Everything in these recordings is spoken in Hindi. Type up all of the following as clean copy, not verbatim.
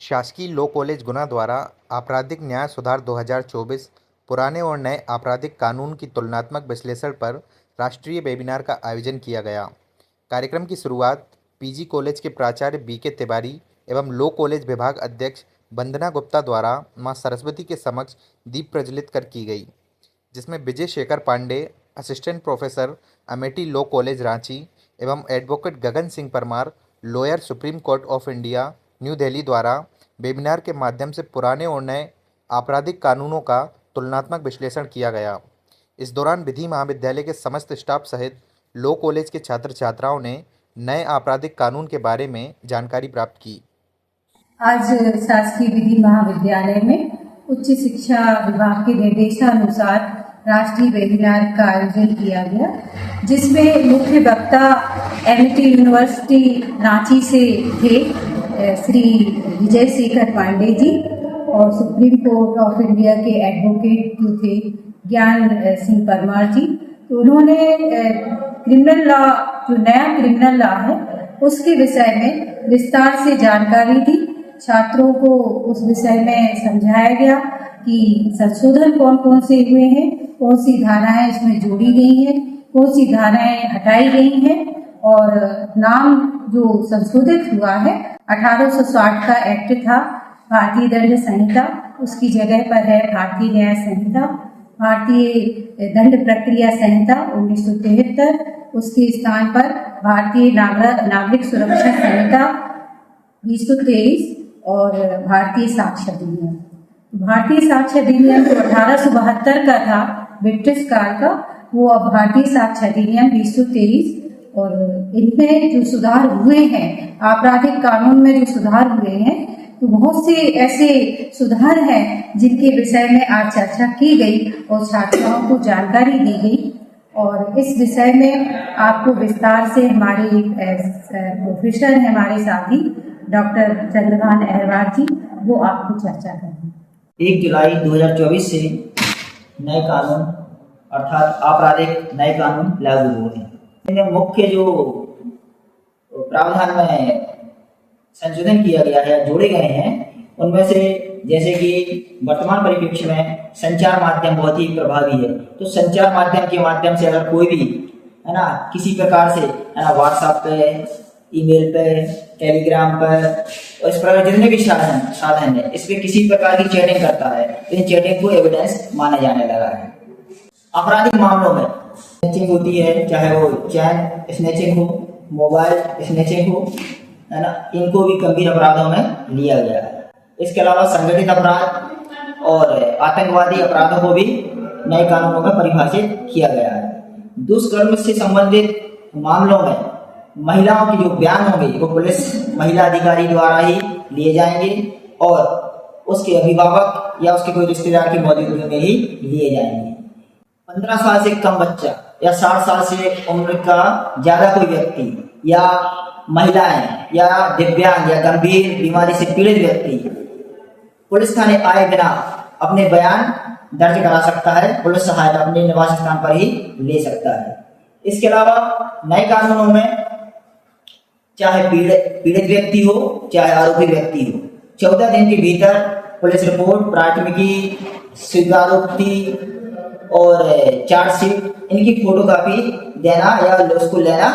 शासकीय लॉ कॉलेज गुना द्वारा आपराधिक न्याय सुधार 2024 पुराने और नए आपराधिक कानून की तुलनात्मक विश्लेषण पर राष्ट्रीय वेबिनार का आयोजन किया गया। कार्यक्रम की शुरुआत पीजी कॉलेज के प्राचार्य बीके तिवारी एवं लॉ कॉलेज विभाग अध्यक्ष वंदना गुप्ता द्वारा मां सरस्वती के समक्ष दीप प्रज्वलित कर की गई, जिसमें Vijay Shekhar Pandey, assistant professor, Amethi law college Ranchi एवं advocate Gagan Singh Parmar, lawyer, supreme court of India, new Delhi द्वारा वेबिनार के माध्यम से पुराने और नए आपराधिक कानूनों का तुलनात्मक विश्लेषण किया गया। इस दौरान विधि महाविद्यालय के समस्त स्टाफ सहित लॉ कॉलेज के छात्र छात्राओं ने नए आपराधिक कानून के बारे में जानकारी प्राप्त की। आज शासकीय विधि महाविद्यालय में उच्च शिक्षा विभाग के निर्देशानुसार राष्ट्रीय वेबिनार का आयोजन किया गया, जिसमें मुख्य वक्ता एमिटी यूनिवर्सिटी रांची से थे श्री विजय शेखर पांडे जी, और सुप्रीम कोर्ट ऑफ इंडिया के एडवोकेट जो थे ज्ञान सिंह परमार जी। तो उन्होंने क्रिमिनल लॉ, जो नया क्रिमिनल लॉ है, उसके विषय में विस्तार से जानकारी दी। छात्रों को उस विषय में समझाया गया कि संशोधन कौन कौन से हुए हैं, कौन सी धाराएं इसमें जोड़ी गई हैं, कौन सी धाराएं हटाई गई हैं, और नाम जो संशोधित हुआ है 1860 का एक्ट था भारतीय दंड संहिता, उसकी जगह पर है भारतीय न्याय संहिता, भारतीय दंड प्रक्रिया संहिता 1973, उसके स्थान पर भारतीय नागरिक सुरक्षा संहिता 2023 और भारतीय साक्ष्य अधिनियम। भारतीय साक्ष्य अधिनियम जो 1872 का था, ब्रिटिश काल का, वो अब भारतीय साक्ष्य अधिनियम 2023, और इनमें जो सुधार हुए हैं, आपराधिक कानून में जो सुधार हुए हैं, तो बहुत से ऐसे सुधार हैं जिनके विषय में आज चर्चा की गई और छात्राओं को जानकारी दी गई। और इस विषय में आपको विस्तार से हमारे प्रोफेसर हैं, हमारे साथी डॉक्टर चंद्रभान अहरवार जी, वो आपको चर्चा करेंगे। 1 जुलाई 2024 से नए कानून अर्थात आपराधिक नए कानून लागू हुए हैं। इनमें मुख्य जो प्रावधान में संशोधन किया गया है, जोड़े गए हैं, उनमें से जैसे कि वर्तमान परिप्रेक्ष्य में संचार माध्यम बहुत ही प्रभावी है। तो संचार माध्यम के माध्यम से अगर कोई भी है ना किसी प्रकार से है ना व्हाट्सएप पे, ईमेल पे, टेलीग्राम पर, और इस प्रकार जितने भी साधन है, इस पे किसी प्रकार की चैटिंग करता है, तो इन चैटिंग को एविडेंस माना जाने लगा है। आपराधिक मामलों में स्नैचिंग होती है, चाहे वो चैन स्नैचिंग हो, मोबाइल स्नैचिंग हो, है ना, इनको भी गंभीर अपराधों में लिया गया है। इसके अलावा संगठित अपराध और आतंकवादी अपराधों को भी नए कानूनों में परिभाषित किया गया है। दुष्कर्म से संबंधित मामलों में महिलाओं के जो बयान होंगे वो पुलिस महिला अधिकारी द्वारा ही लिए जाएंगे, और उसके अभिभावक या उसके कोई रिश्तेदार की मौजूदगी में ही लिए जाएंगे। 15 साल से कम बच्चा या 60 साल से उम्र का ज्यादा कोई व्यक्ति या महिलाएं या दिव्यांग या गंभीर बीमारी से पीड़ित व्यक्ति पुलिस थाने आए बिना अपने बयान दर्ज करा सकता है, पुलिस सहायता अपने निवास स्थान पर ही ले सकता है। इसके अलावा नए कानूनों में चाहे पीड़ित व्यक्ति हो चाहे आरोपी व्यक्ति हो, 14 दिन के भीतर पुलिस रिपोर्ट, प्राथमिकी, स्वीकारोक्ति और चार्जशीट, इनकी फोटोकॉपी देना या उसको लेना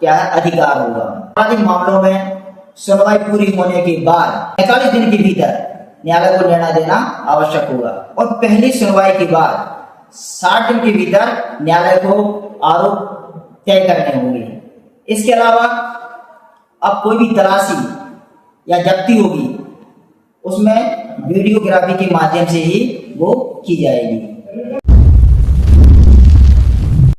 क्या है अधिकार होगा। आपराधिक मामलों में सुनवाई पूरी होने के बाद 45 दिन के भीतर न्यायालय को निर्णय देना आवश्यक होगा, और पहली सुनवाई के बाद 60 दिन के भीतर न्यायालय को आरोप तय करने होंगे। इसके अलावा अब कोई भी तलाशी या जब्ती होगी, उसमें वीडियोग्राफी के माध्यम से ही वो की जाएगी।